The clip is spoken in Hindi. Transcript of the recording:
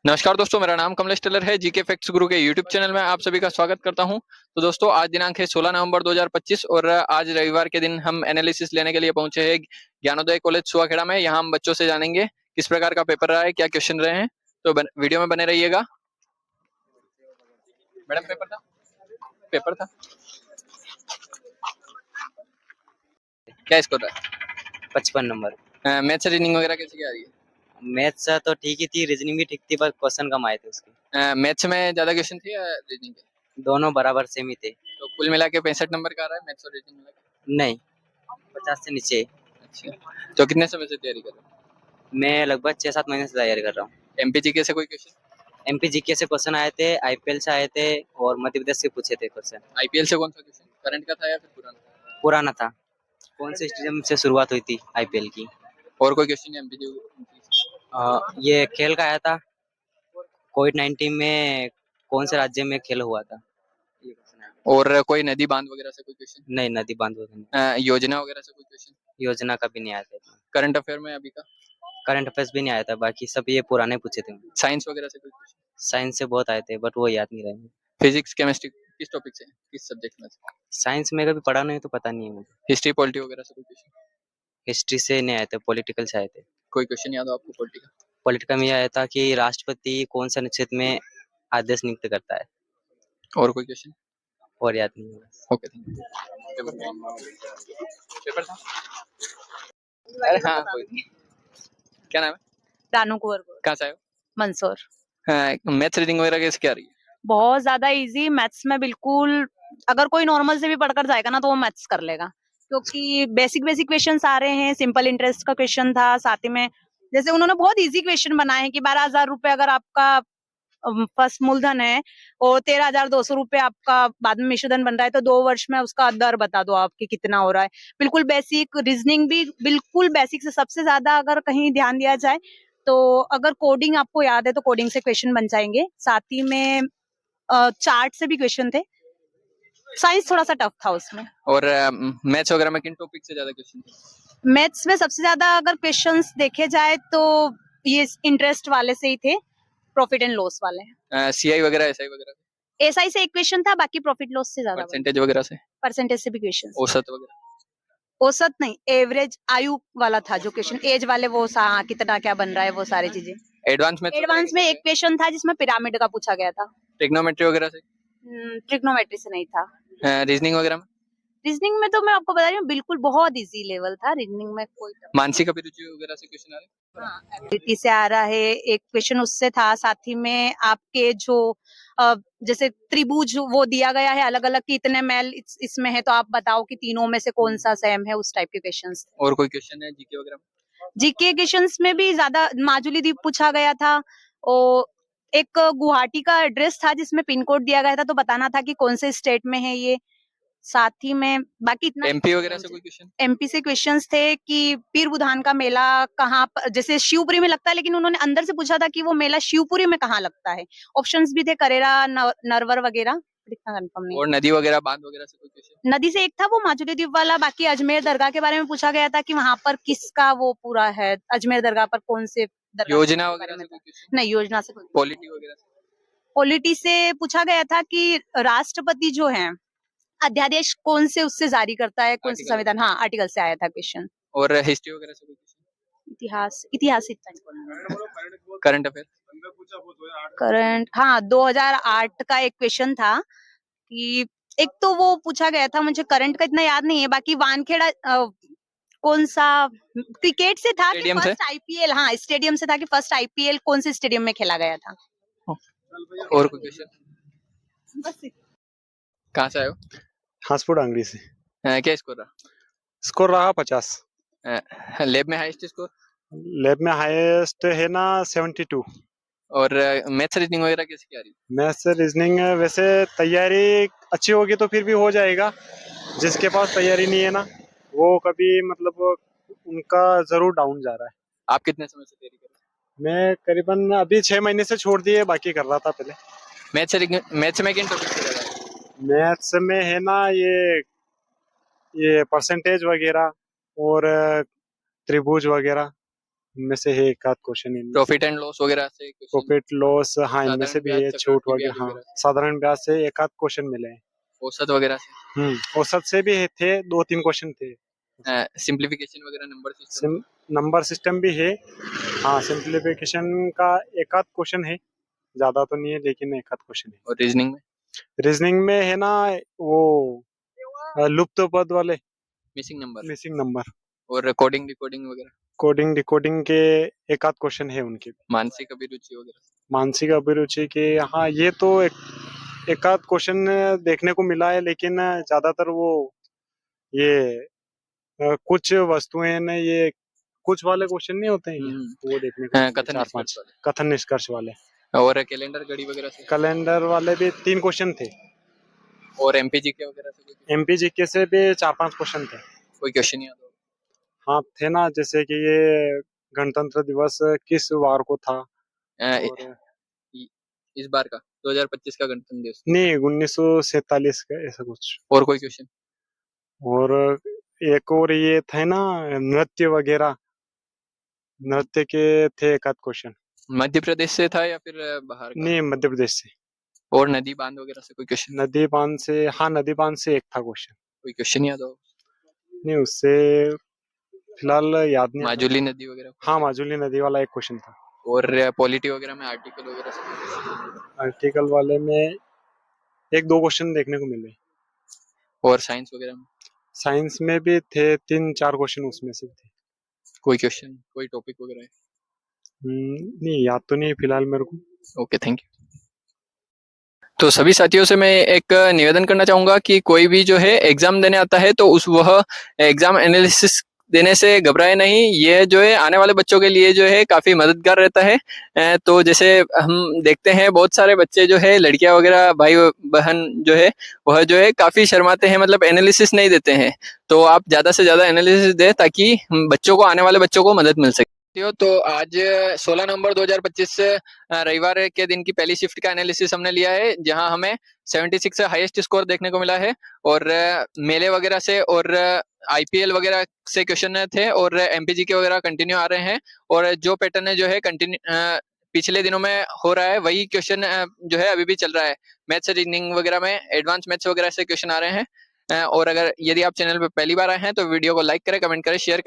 नमस्कार दोस्तों, मेरा नाम कमलेश टेलर है। जीके फैक्ट्स गुरु के यूट्यूब चैनल में आप सभी का स्वागत करता हूं। तो दोस्तों, आज दिनांक है 16 नवंबर 2025 और आज रविवार के दिन हम एनालिसिस लेने के लिए पहुंचे हैं ज्ञानोदय कॉलेज सुवाखेड़ा में। यहां हम बच्चों से जानेंगे किस प्रकार का पेपर रहा है, क्या क्वेश्चन रहे हैं। तो वीडियो में बने रहिएगा। मैडम, पेपर था क्या स्कोर रहा 55 नंबर। है? मैथ्स रीजनिंग वगैरह कैसी क्या रही मैथ्स तो ठीक ही थी, रीजनिंग भी ठीक थी, पर क्वेश्चन कम आए थे उसके। है? मैथ्स में ज्यादा क्वेश्चन थे या रीजनिंग के? दोनों बराबर सेम ही थे। तो कुल मिला के 65 नंबर का आ रहा है मैथ्स और रीजनिंग मिला के? नहीं, 50 से नीचे। अच्छा, तो कितने समय से तैयारी कर रहे हो? मैं लगभग 6-7 महीने से तैयारी कर रहा हूँ। एमपीजीके से कोई क्वेश्चन? एमपी जीके से क्वेश्चन आए थे, आईपीएल से आए थे और मध्य प्रदेश से पूछे थे क्वेश्चन। आईपीएल से कौन सा क्वेश्चन, करंट का था या फिर पुराना? पुराना था। कौन से स्टेडियम से शुरुआत हुई थी आईपीएल की? और कोई क्वेश्चन है एमपीजी? ये खेल का आया था, कोविड-19 में कौन से राज्य में खेल हुआ था, ये क्वेश्चन आया। और कोई नदी बांध वगैरह से कोई क्वेश्चन? नहीं, नदी बांध वगैरह नहीं। योजना वगैरह से कोई क्वेश्चन? योजना का भी नहीं आया था इतना। करंट अफेयर में अभी का? करंट अफेयर्स भी नहीं आया था, बाकी सब ये पुराने पूछे थे। साइंस वगैरह से कोई क्वेश्चन? साइंस से बहुत आए थे, बट वो याद नहीं रहे। फिजिक्स केमिस्ट्री किस टॉपिक से, किस सब्जेक्ट में से? साइंस में कभी पढ़ा नहीं तो पता नहीं है मुझे। हिस्ट्री पॉलिटी वगैरह से कोई क्वेश्चन? हिस्ट्री से नहीं आए थे, पॉलिटिकल से आए थे। कोई क्वेश्चन याद हो आपको पॉलिटी का? पॉलिटिकल में ये आया था कि राष्ट्रपति कौन सा अनुच्छेद में आदेश नियुक्त करता है, और कोई क्वेश्चन? और याद नहीं है। Okay, thank you. पेपर था? अरे हाँ, कोई नहीं। क्या नाम है? रानू कुंवर को कहाँ से आए हो? मंसूर। मैथ्स रीडिंग वगैरह कैसे क्या रही है? बहुत ज्यादा इजी मैथ्स में, बिल्कुल अगर कोई नॉर्मल से भी पढ़कर जाएगा ना तो वो मैथ्स कर लेगा, क्योंकि बेसिक बेसिक क्वेश्चंस आ रहे हैं। सिंपल इंटरेस्ट का क्वेश्चन था, साथ ही में जैसे उन्होंने बहुत इजी क्वेश्चन बनाए हैं कि 12,000 रुपए अगर आपका फर्स्ट मूलधन है और 13,200 रुपए आपका बाद में मिश्रधन बन रहा है, तो 2 वर्ष में उसका दर बता दो आपकी कितना हो रहा है। बिल्कुल बेसिक। रीजनिंग भी बिल्कुल बेसिक से सबसे ज्यादा अगर कहीं ध्यान दिया जाए तो अगर कोडिंग आपको याद है तो कोडिंग से क्वेश्चन बन जाएंगे। साथ ही में चार्ट से भी क्वेश्चन थे। साइंस थोड़ा सा टफ था उसमें। और मैथ्स वगैरह में किन टॉपिक से ज्यादा क्वेश्चन थे? मैथ्स में सबसे ज्यादा अगर क्वेश्चंस देखे जाए तो ये इंटरेस्ट वाले से ही थे, प्रॉफिट एंड लॉस वाले। सीआई वगैरह, एसआई वगैरह, एसआई से एक क्वेश्चन था, बाकी प्रॉफिट लॉस से ज्यादा परसेंटेज वगैरह से, परसेंटेज से भी क्वेश्चन। औसत वगैरह? औसत नहीं, एवरेज आयु वाला था जो क्वेश्चन, एज वाले वो कितना क्या बन रहा है वो सारी चीजें। एडवांस में? एडवांस में एक क्वेश्चन था जिसमें पिरामिड का पूछा गया था। ट्रिग्नोमेट्री वगैरह से? ट्रिग्नोमेट्री से नहीं था। रीजनिंग वगैरह में? रीजनिंग में तो मैं आपको बता रही हूँ बिल्कुल बहुत इजी लेवल था। रीजनिंग में कोई मानसिक अभिरुचि वगैरह से क्वेश्चन आ रहे? हाँ, एबिलिटी से आ रहा है। एक क्वेश्चन उससे था। साथ ही में आपके जो जैसे त्रिभुज वो दिया गया है अलग अलग कि इतने मैल इसमें है, तो आप बताओ कि तीनों में से कौन सा सेम है, उस टाइप के क्वेश्चंस। और कोई क्वेश्चन है जीके वगैरह में? जीके क्वेश्चंस में भी ज्यादा माजुली द्वीप पूछा गया था और एक गुवाहाटी का एड्रेस था जिसमें पिन कोड दिया गया था, तो बताना था कि कौन से स्टेट में है ये। साथ ही में बाकी इतना एमपी वगैरह से कोई क्वेश्चन? एमपी से क्वेश्चंस थे कि पीर बुधान का मेला कहाँ जैसे शिवपुरी में लगता है, लेकिन उन्होंने अंदर से पूछा था कि वो मेला शिवपुरी में कहाँ लगता है। ऑप्शंस भी थे करेरा, नरवर वगैरह, इतना कंफर्म नहीं। और नदी वगैरह, बांध वगैरह से कोई क्वेश्चन? नदी से एक था वो माजुली द्वीप वाला। बाकी अजमेर दरगाह के बारे में पूछा गया था कि वहां पर किसका वो पूरा है, अजमेर दरगाह पर कौन से योजना वगैरह से कोई क्वेश्चन? नहीं, योजना से। पॉलिटी वगैरह से? पॉलिटी से पूछा गया था कि राष्ट्रपति जो है अध्यादेश कौन से उससे जारी करता है, कौन से संविधान। हाँ, आर्टिकल से आया था क्वेश्चन। और हिस्ट्री वगैरह से कोई क्वेश्चन? इतिहास करंट अफेयर? करंट, हाँ, 2008 का एक क्वेश्चन था कि एक तो वो पूछा गया था, मुझे करंट का इतना याद नहीं है। बाकी वानखेड़ा कौन सा क्रिकेट से था कि फर्स्ट आईपीएल, हाँ स्टेडियम से था कि फर्स्ट आईपीएल कौन से स्टेडियम में खेला गया था। और कोई क्वेश्चन? कहाँ से आए हो? हासपुर डांगरी से। क्या स्कोर रहा? स्कोर रहा 50। लैब में हाईएस्ट स्कोर? लैब में हाईएस्ट है ना 72। और मैथ्स रीजनिंग वगैरह कैसी क्या रही? मैथ्स रीजनिंग वैसे तैयारी अच्छी होगी तो फिर भी हो जाएगा। जिसके पास तैयारी नहीं है ना वो कभी मतलब उनका जरूर डाउन जा रहा है। आप कितने समय से तैयारी कर रहे हैं? मैं करीबन अभी 6 महीने से छोड़ दिए, बाकी कर रहा था पहले। मैथ्स में किन टॉपिक से ज्यादा है? मैथ्स में है ना ये परसेंटेज वगैरह और त्रिभुज वगैरह, इनमें से है एक आध क्वेश्चन इनमें। प्रॉफिट एंड लॉस वगैरह से question? प्रॉफिट लॉस, हाँ, इनमें से साधारण भी ब्याज, है, चक्रवृद्धि छूट ब्याज वगैरह, हाँ, वगैरह से? साधारण ब्याज से एक आध क्वेश्चन मिले हैं। औसत वगैरह से? औसत से भी थे, 2-3 क्वेश्चन थे। सिंप्लीफिकेशन वगैरह, नंबर सिस्टम? नंबर सिस्टम भी है, हाँ, सिंप्लीफिकेशन का एक आध क्वेश्चन है, ज्यादा तो नहीं है लेकिन एक आध क्वेश्चन है। और रीजनिंग में? रीजनिंग में है ना वो लुप्त पद वाले, मिसिंग नंबर? Missing number. और कोडिंग डिकोडिंग वगैरह? कोडिंग डिकोडिंग के एक आध क्वेश्चन है उनके। मानसिक अभिरुचि वगैरह? मानसिक अभिरुचि के, हाँ, ये तो एक आध क्वेश्चन देखने को मिला है, लेकिन ज्यादातर वो ये कुछ वस्तुएं ने ये कुछ वाले क्वेश्चन नहीं होते हैं क्या, वो देखने को मिले, कथन 4-5 निष्कर्ष वाले? कथन निष्कर्ष वाले। और कैलेंडर घड़ी वगैरह से? कैलेंडर वाले भी 3 क्वेश्चन थे। और एमपीजी के वगैरह से कोई एमपीजीके से भी 4-5 क्वेश्चन थे। कोई क्वेश्चन याद हो? हाँ, थे ना, जैसे कि ये गणतंत्र दिवस किस वार को था, अ, और इस बार का 2025 का गणतंत्र दिवस? नहीं, 1947 का, ऐसा कुछ। और कोई क्वेश्चन? और एक और ये थे ना, नृत्य वगैरह, नृत्य के थे एक आध क्वेश्चन। मध्य प्रदेश से था या फिर बाहर का? नहीं, मध्य प्रदेश से। और नदी बांध वगैरह से कोई क्वेश्चन? नदी बांध से, हाँ, नदी बांध से एक था क्वेश्चन। कोई क्वेश्चन याद हो? नहीं, उससे फिलहाल याद नहीं आ रहा। माजुली नदी वगैरह? हाँ, माजुली नदी वाला एक क्वेश्चन था। और पॉलिटी वगैरह में आर्टिकल वगैरह से? आर्टिकल वाले में 1-2 क्वेश्चन देखने को मिले। और साइंस वगैरह में? साइंस में भी थे 3-4 क्वेश्चन, उसमें से थे। कोई क्वेश्चन, कोई टॉपिक वगैरह है? नहीं, याद तो नहीं है फिलहाल मेरे को। Okay, thank you. तो सभी साथियों से मैं एक निवेदन करना चाहूँगा कि कोई भी जो है एग्ज़ाम देने आता है तो वह एग्ज़ाम एनालिसिस देने से घबराए नहीं। ये जो है आने वाले बच्चों के लिए जो है काफ़ी मददगार रहता है। तो जैसे हम देखते हैं बहुत सारे बच्चे जो है, लड़कियां वगैरह, भाई बहन जो है वह जो है काफ़ी शर्माते हैं, मतलब एनालिसिस नहीं देते हैं। तो आप ज़्यादा से ज़्यादा एनालिसिस दें ताकि बच्चों को, आने वाले बच्चों को मदद मिल सके। तो आज 16 नवंबर 2025 रविवार के दिन की पहली शिफ्ट का एनालिसिस हमने लिया है, जहां हमें 76 हाईएस्ट स्कोर देखने को मिला है। और मेले वगैरह से और आईपीएल वगैरह से क्वेश्चन थे, और एमपीजी के वगैरह कंटिन्यू आ रहे हैं। और जो पैटर्न है जो है कंटिन्यू पिछले दिनों में हो रहा है, वही क्वेश्चन जो है अभी भी चल रहा है। मैथ्स, रीजनिंग वगैरह में एडवांस मैथ्स वगैरह से क्वेश्चन आ रहे हैं। और अगर यदि आप चैनल पर पहली बार आए हैं तो वीडियो को लाइक करें, कमेंट करें, शेयर करें।